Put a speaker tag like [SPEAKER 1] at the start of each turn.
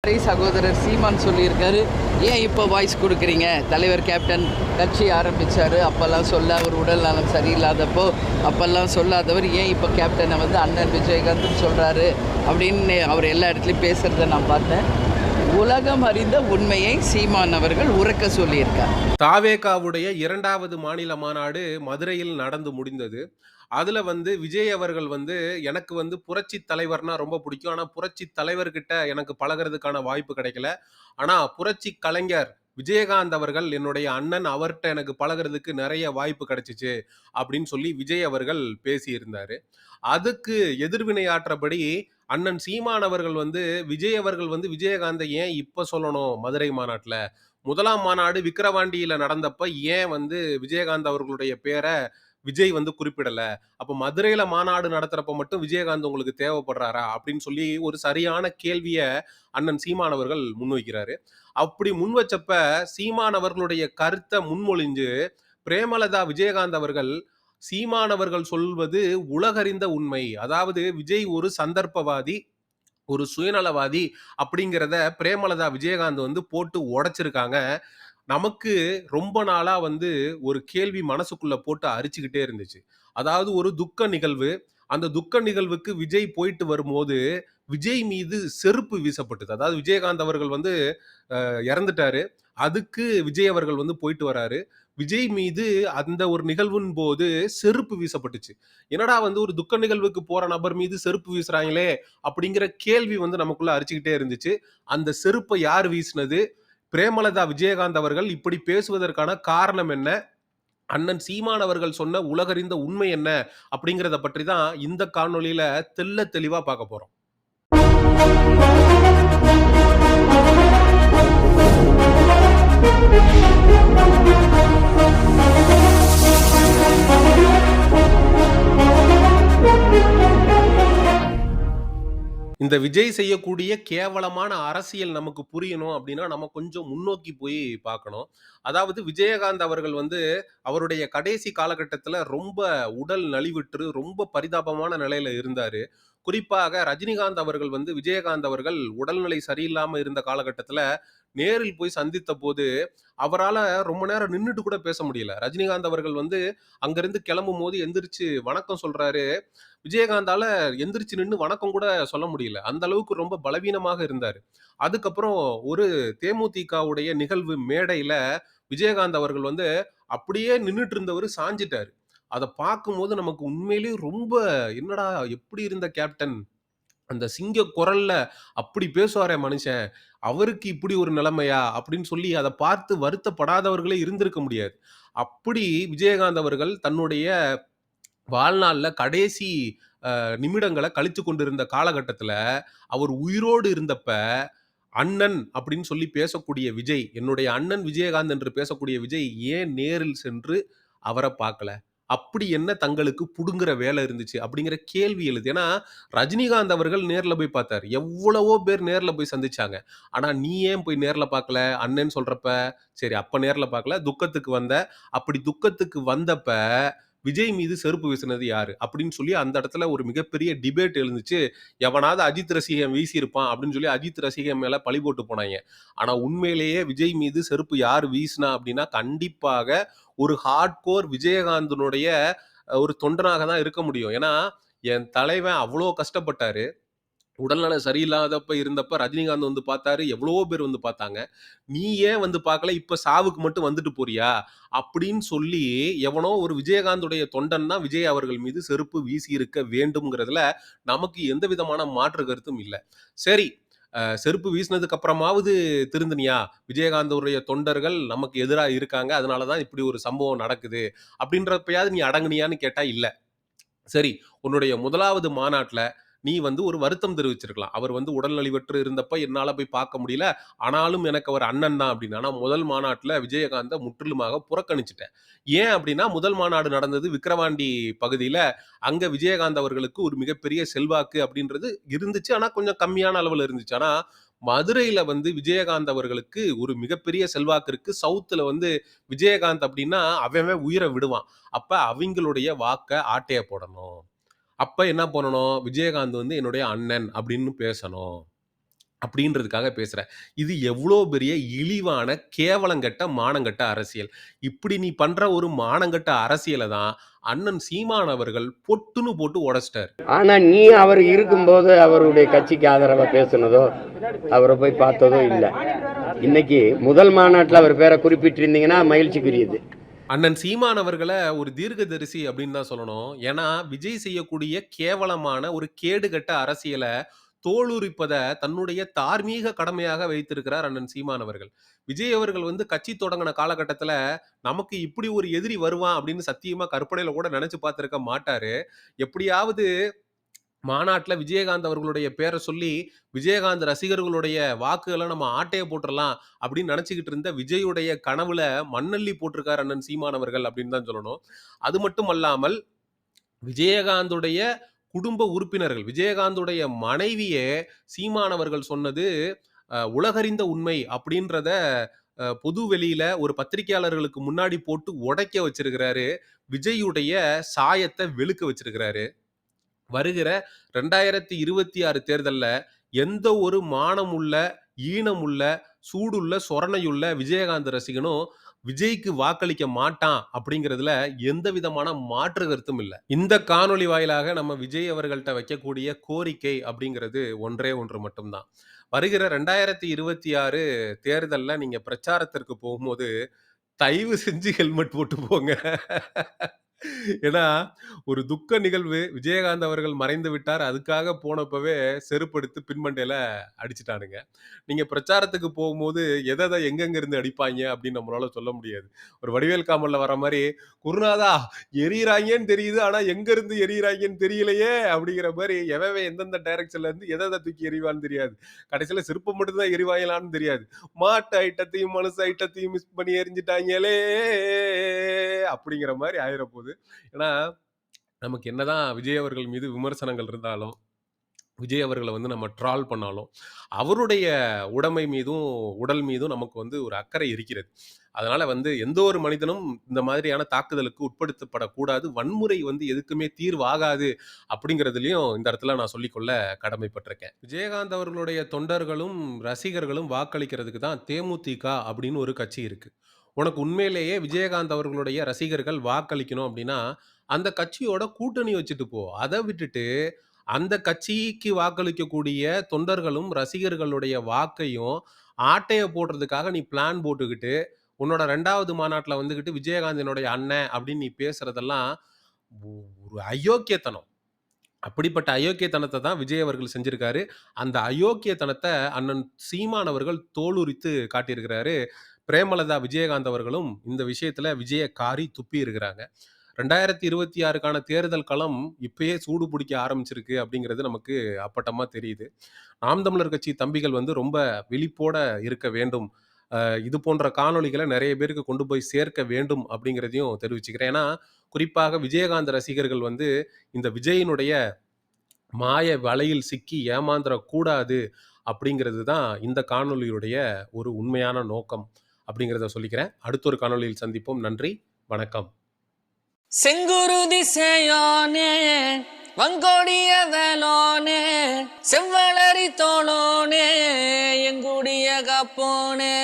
[SPEAKER 1] சகோதரர் சீமான் சொல்லியிருக்காரு. ஏன் இப்போ வாய்ஸ் கொடுக்குறீங்க? தலைவர் கேப்டன் கட்சி ஆரம்பித்தார், அப்போல்லாம் சொல்ல அவர் உடல் நலம் சரியில்லாதப்போ அப்போல்லாம் சொல்லாதவர் ஏன் இப்போ கேப்டனை வந்து அண்ணன் விஜயகாந்த்னு சொல்கிறாரு அப்படின்னு அவர் எல்லா இடத்துலையும் பேசுகிறத நான் பார்த்தேன். உலகம் அறிந்த உண்மையை சீமான் அவர்கள் உறக்க சொல்லியிருக்கார்.
[SPEAKER 2] தாவேகாவுடைய 2வது மாநில மாநாடு மதுரையில் நடந்து முடிந்தது. அதுல விஜய் அவர்கள் எனக்கு புரட்சி தலைவர்னா ரொம்ப பிடிக்கும். ஆனா புரட்சி தலைவர்கிட்ட எனக்கு பழகுறதுக்கான வாய்ப்பு கிடைக்கல. ஆனா புரட்சி கலைஞர் விஜயகாந்த் அவர்கள் என்னுடைய அண்ணன், அவர்ட்ட எனக்கு பழகுறதுக்கு நிறைய வாய்ப்பு கிடைச்சிச்சு அப்படின்னு சொல்லி விஜய் அவர்கள் பேசியிருந்தாரு. அதுக்கு எதிர்வினை ஆற்றபடி அண்ணன் சீமான் அவர்கள் விஜய் அவர்கள் விஜயகாந்தை ஏன் இப்ப சொல்லணும் மதுரை மாநாட்டுல? முதலாம் மாநாடு விக்கிரவாண்டியில நடந்தப்ப ஏன் விஜயகாந்த் அவர்களுடைய பேரை விஜய் குறிப்பிடல? அப்ப மதுரையில மாநாடு நடத்துறப்ப மட்டும் விஜயகாந்த் உங்களுக்கு தேவைப்படுறாரா? அப்படின்னு சொல்லி ஒரு சரியான கேள்விய அண்ணன் சீமான் அவர்கள் முன்வைக்கிறாரு. அப்படி முன்வச்சப்ப சீமான் அவர்களுடைய கருத்தை முன்மொழிஞ்சு பிரேமலதா விஜயகாந்த் அவர்கள், சீமான் அவர்கள் சொல்வது உலகறிந்த உண்மை, அதாவது விஜய் ஒரு சந்தர்ப்பவாதி, ஒரு சுயநலவாதி அப்படிங்கிறத பிரேமலதா விஜயகாந்த் போட்டு உடைச்சிருக்காங்க. நமக்கு ரொம்ப நாளா ஒரு கேள்வி மனசுக்குள்ள போட்டு அரிச்சுக்கிட்டே இருந்துச்சு. அதாவது ஒரு துக்க நிகழ்வு. அந்த துக்க நிகழ்வுக்கு விஜய் போயிட்டு வரும்போது, விஜய் மீது செருப்பு வீசப்பட்டது. அதாவது விஜயகாந்த் அவர்கள் இறந்துட்டாரு. அதுக்கு விஜய் அவர்கள் போயிட்டு வராரு. விஜய் மீது அந்த ஒரு நிகழ்வின் போது செருப்பு வீசப்பட்டுச்சு. என்னடா ஒரு துக்க நிகழ்வுக்கு போற நபர் மீது செருப்பு வீசுறாங்களே அப்படிங்கிற கேள்வி நமக்குள்ள அரிச்சுக்கிட்டே இருந்துச்சு. அந்த செருப்பை யார் வீசினது? பிரேமலதா விஜயகாந்த் அவர்கள் இப்படி பேசுவதற்கான காரணம் என்ன? அண்ணன் சீமான் அவர்கள் சொன்ன உலகறிந்த உண்மை என்ன? அப்படிங்கிறத பற்றி தான் இந்த காணொளியில தெள்ளத் தெளிவா பார்க்க போறோம். இந்த விஜய் செய்யக்கூடிய கேவலமான அரசியல் நமக்கு புரியணும் அப்படின்னா நம்ம கொஞ்சம் முன்னோக்கி போய் பார்க்கணும். அதாவது விஜயகாந்த் அவர்கள் அவருடைய கடைசி காலகட்டத்துல ரொம்ப உடல் நலிவுற்று ரொம்ப பரிதாபமான நிலையில இருந்தாரு. குறிப்பாக ரஜினிகாந்த் அவர்கள் விஜயகாந்த் அவர்கள் உடல்நிலை சரியில்லாம இருந்த காலகட்டத்துல நேரில் போய் சந்தித்த போது அவரால ரொம்ப நேரம் நின்னுட்டு கூட பேச முடியல. ரஜினிகாந்த் அவர்கள் அங்கிருந்து கிளம்பும் போது எந்திரிச்சு வணக்கம் சொல்றாரு. விஜயகாந்தால எந்திரிச்சு நின்னு வணக்கம் கூட சொல்ல முடியல. அந்த அளவுக்கு ரொம்ப பலவீனமாக இருந்தாரு. அதுக்கப்புறம் ஒரு தேமுதிகவுடைய நிகழ்வு மேடையில விஜயகாந்த் அவர்கள் அப்படியே நின்னுட்டு இருந்தவரு சாஞ்சிட்டாரு. அத பார்க்கும்போது நமக்கு உண்மையிலேயே ரொம்ப என்னடா எப்படி இருந்த கேப்டன்? அந்த சிங்க குரல்ல அப்படி பேசுவாரே மனுஷன். அவருக்கு இப்படி ஒரு நிலைமையா? அப்படின்னு சொல்லி அத பார்த்து வருத்தப்படாதவர்களே இருந்திருக்க முடியாது. அப்படி விஜயகாந்த் அவர்கள் தன்னுடைய வாழ்நாள்ல கடைசி நிமிடங்கள கழித்துக் கொண்டிருந்த காலகட்டத்துல, அவர் உயிரோடு இருந்தப்ப, அண்ணன் அப்படின்னு சொல்லி பேசக்கூடிய விஜய், என்னுடைய அண்ணன் விஜயகாந்த் என்று பேசக்கூடிய விஜய் ஏன் நேரில் சென்று அவர பார்க்கல? அப்படி என்ன தங்களுக்கு புடுங்குற வேலை இருந்துச்சு? அப்படிங்கிற கேள்வி எழுது. ஏன்னா, ரஜினிகாந்த் அவர்கள் நேர்ல போய் பார்த்தாரு. எவ்வளவோ பேர் நேர்ல போய் சந்திச்சாங்க. ஆனா, நீ ஏன் போய் நேர்ல பார்க்கல? அண்ணன்னு சொல்றப்ப, சரி அப்ப நேர்ல பார்க்கல, துக்கத்துக்கு வந்த. அப்படி துக்கத்துக்கு வந்தப்ப விஜய் மீது செருப்பு வீசினது யாரு? அப்படின்னு சொல்லி அந்த இடத்துல ஒரு மிகப்பெரிய டிபேட் எழுந்துச்சு. எவனாவது அஜித் ரசிகன் வீசியிருப்பான் அப்படின்னு சொல்லி அஜித் ரசிகன் மேல பழி போட்டு போனாய்ங்க. ஆனா உண்மையிலேயே விஜய் மீது செருப்பு யார் வீசினா அப்படின்னா, கண்டிப்பாக ஒரு ஹார்ட்கோர் விஜயகாந்தனுடைய ஒரு தொண்டனாக தான் இருக்க முடியும். ஏன்னா, என் தலைவன் அவ்ளோ கஷ்டப்பட்டாரு. உடல்நலம் சரியில்லாதப்ப இருந்தப்ப ரஜினிகாந்த் பார்த்தாரு. எவ்வளவோ பேர் பார்த்தாங்க. "நீ ஏன் பார்க்கல? இப்ப சாவுக்கு மட்டும் வந்துட்டு போறியா?" அப்படின்னு சொல்லி எவனோ ஒரு விஜயகாந்துடைய தொண்டன் தான் விஜய் அவர்கள் மீது செருப்பு வீசியிருக்க வேண்டும்ங்கிறதுல நமக்கு எந்த விதமான மாற்று கருத்தும் இல்ல. சரி, செருப்பு வீசினதுக்கு அப்புறமாவது திருந்துனியா? விஜயகாந்துடைய தொண்டர்கள் நமக்கு எதிரா இருக்காங்க. அதனால தான் இப்படி ஒரு சம்பவம் நடக்குது. அப்படின்றப்பயாவது நீ அடங்குனியான்னு கேட்டா இல்ல. சரி, உன்னுடைய 1வது மாநாட்ல நீ ஒரு வருத்தம் தெரிவிச்சிருக்கலாம். அவர் உடல் நலிவற்று இருந்தப்ப என்னால போய் பார்க்க முடியல. ஆனாலும் எனக்கு அவர் அண்ணன் தான் அப்படின்னு. ஆனா முதல் மாநாட்ல விஜயகாந்த முற்றிலுமாக புறக்கணிச்சுட்டேன். ஏன் அப்படின்னா, முதல் மாநாடு நடந்தது விக்கிரவாண்டி பகுதியில. அங்க விஜயகாந்த் அவர்களுக்கு ஒரு மிகப்பெரிய செல்வாக்கு அப்படின்றது இருந்துச்சு. ஆனா கொஞ்சம் கம்மியான அளவுல இருந்துச்சு. ஆனா மதுரையில விஜயகாந்த் அவர்களுக்கு ஒரு மிகப்பெரிய செல்வாக்கு இருக்கு. சவுத்துல விஜயகாந்த் அப்படின்னா அவன் அவன் உயிர விடுவான். அப்ப அவிங்களுடைய வாக்க ஆட்டைய போடணும். அப்ப என்ன பண்ணணும்? விஜயகாந்த் என்னுடைய அண்ணன் அப்படின்னு பேசணும். அப்படின்றதுக்காக பேசுறேன். இது எவ்வளோ பெரிய இழிவான, கேவலங்கெட்ட, மானங்கெட்ட அரசியல். இப்படி நீ பண்ற ஒரு மானங்கெட்ட அரசியல தான் அண்ணன் சீமான் அவர்கள் பொட்டுன்னு போட்டு உடைச்சிட்டாரு.
[SPEAKER 3] ஆனா நீ அவர் இருக்கும்போது அவருடைய கட்சிக்கு ஆதரவா பேசுனதோ அவரை போய் பார்த்ததோ இல்ல. இன்னைக்கு முதல் மாநாட்டில் அவர் பேரை குறிப்பிட்டிருந்தீங்கன்னா மகிழ்ச்சிக்குரியது.
[SPEAKER 2] அண்ணன் சீமான் அவர்கள ஒரு தீர்க்கதரிசி அப்படின்னு தான் சொல்லணும். ஏன்னா, விஜய் செய்யக்கூடிய கேவலமான ஒரு கேடுகெட்ட அரசியல தோலுரிப்பத தன்னுடைய தார்மீக கடமையாக வைத்திருக்கிறார் அண்ணன் சீமான் அவர்கள். விஜய் அவர்கள் வந்து கட்சி தொடங்குன காலகட்டத்தில, நமக்கு இப்படி ஒரு எதிரி வருவான் அப்படின்னு சத்தியமா கற்பனையில கூட நெனச்சு பார்த்திருக்க மாட்டாரு. எப்படியாவது மாநாட்டுல விஜயகாந்த் அவர்களுடைய பேர சொல்லி, விஜயகாந்த் ரசிகர்களுடைய வாக்குகள நம்ம ஆட்டைய போட்டுறலாம் அப்படின்னு நெனச்சுக்கிட்டு இருந்த விஜயுடைய கனவுல மண்ணள்ளி போட்டிருக்கார் அண்ணன் சீமான் அவர்கள் அப்படின்னு தான் சொல்லணும். அது மட்டும் அல்லாமல் விஜயகாந்துடைய குடும்ப உறுப்பினர்கள், விஜயகாந்துடைய மனைவியே சீமான் அவர்கள் சொன்னது உலகறிந்த உண்மை அப்படின்றத பொது வெளியில ஒரு பத்திரிக்கையாளர்களுக்கு முன்னாடி போட்டு உடைக்க வச்சிருக்கிறாரு. விஜயுடைய சாயத்த வெளுக்க வச்சிருக்கிறாரு. வருகிற 2026 தேர்தல்ல எந்த ஒரு மானமுள்ள, ஈனமுள்ள, சூடுள்ள, சொரணையுள்ள விஜயகாந்த் ரசிகனும் விஜய்க்கு வாக்களிக்க மாட்டான் அப்படிங்கிறதுல எந்த விதமான மாற்று கருத்தும் இல்ல. இந்த காணொளி வாயிலாக நம்ம விஜய் அவர்கள்ட்ட வைக்கக்கூடிய கோரிக்கை அப்படிங்கிறது ஒன்றே ஒன்று மட்டும் தான். வருகிற 2026 தேர்தல்ல நீங்க பிரச்சாரத்திற்கு போகும்போது, தயவு செஞ்சு ஹெல்மெட் போட்டு போங்க. ஏன்னா, ஒரு துக்க நிகழ்வு. விஜயகாந்த் அவர்கள் மறைந்து விட்டார். அதுக்காக போனப்பவே செருப்படுத்து பின்மண்டையில அடிச்சுட்டானுங்க. நீங்க பிரச்சாரத்துக்கு போகும்போது எத எங்கெங்க இருந்து அடிப்பாய்ங்க அப்படின்னு நம்மளால சொல்ல முடியாது. ஒரு வடிவேல் காமெடில வர மாரி, "குருநாதா எரியிறாய்ங்கன்னு தெரியுது. ஆனா எங்க இருந்து எரியிறாய்ங்கன்னு தெரியலையே!" அப்படிங்கிற மாரி எவன் எந்தெந்த டைரக்ஷன்ல இருந்து எத தூக்கி எறிவான்னு தெரியாது. கடைசியில செருப்ப மட்டும் தான் எறிவாய்ங்களான்னு தெரியாது. மாட்டு ஐட்டத்தையும், மனுஷ ஐட்டத்தையும் மிக்ஸ் பண்ணி எறிஞ்சுட்டாய்ங்களே! அப்படிங்கிற மாரி ஆயிரப்போது. ஏன்னா, நமக்கு என்னதான் விஜய் அவர்கள் மீது விமர்சனங்கள் இருந்தாலும், விஜய் அவர்கள வந்து நம்ம ட்ரால் பண்ணாலும், அவருடைய உடைமை மீதும், உடல் மீதும் நமக்கு வந்து ஒரு அக்கறை இருக்கிறது. அதனால வந்து எந்த ஒரு மனிதனும் இந்த மாதிரியான தாக்குதலுக்கு உட்படுத்தப்படக்கூடாது. வன்முறை வந்து எதுக்குமே தீர்வாகாது அப்படிங்கிறதுலயும் இந்த இடத்துல நான் சொல்லிக்கொள்ள கடமைப்பட்டிருக்கேன். விஜயகாந்த் அவர்களுடைய தொண்டர்களும், ரசிகர்களும் வாக்களிக்கிறதுக்கு தான் தேமுதிக அப்படின்னு ஒரு கட்சி இருக்கு. உனக்கு உண்மையிலேயே விஜயகாந்த் அவர்களுடைய ரசிகர்கள் வாக்களிக்கணும் அப்படின்னா, அந்த கட்சியோட கூட்டணி வச்சுட்டு போ. அத விட்டுட்டு அந்த கட்சிக்கு வாக்களிக்கக்கூடிய தொண்டர்களும், ரசிகர்களுடைய வாக்கையும் ஆட்டைய போடுறதுக்காக நீ பிளான் போட்டுக்கிட்டு, உன்னோட 2வது மாநாட்டுல வந்துகிட்டு விஜயகாந்த் என்னுடைய அண்ணன் அப்படின்னு நீ பேசுறதெல்லாம் ஒரு அயோக்கியத்தனம். அப்படிப்பட்ட அயோக்கியத்தனத்த தான் விஜய் அவர்கள் செஞ்சிருக்காரு. அந்த அயோக்கியத்தனத்த அண்ணன் சீமான் அவர்கள் தோலுரித்து காட்டியிருக்கிறாரு. பிரேமலதா விஜயகாந்த் அவர்களும் இந்த விஷயத்துல விஜய காரி துப்பி இருக்கிறாங்க. 2026க்கான தேர்தல் களம் இப்பயே சூடு பிடிக்க ஆரம்பிச்சிருக்கு அப்படிங்கிறது நமக்கு அப்பட்டமா தெரியுது. நாம் தமிழர் கட்சி தம்பிகள் வந்து ரொம்ப விழிப்போட இருக்க வேண்டும். இது போன்ற காணொளிகள நெறைய பேருக்கு கொண்டு போய் சேர்க்க வேண்டும் அப்படிங்கிறதையும் தெரிவிச்சுக்கிறேன். ஏன்னா, குறிப்பாக விஜயகாந்த் ரசிகர்கள் வந்து இந்த விஜயினுடைய மாய வலையில் சிக்கி ஏமாந்துறக் கூடாது அப்படிங்கிறது தான் இந்த காணொளியுடைய ஒரு உண்மையான நோக்கம் அப்படிங்கிறத சொல்லிக்கிறேன். அடுத்த ஒரு காணொளியில் சந்திப்போம். நன்றி, வணக்கம்.
[SPEAKER 4] செங்குருதி சேயோனே வங்கோடிய வேலோனே செவ்வளரி தோளோனே எங்குடிய காப்போனே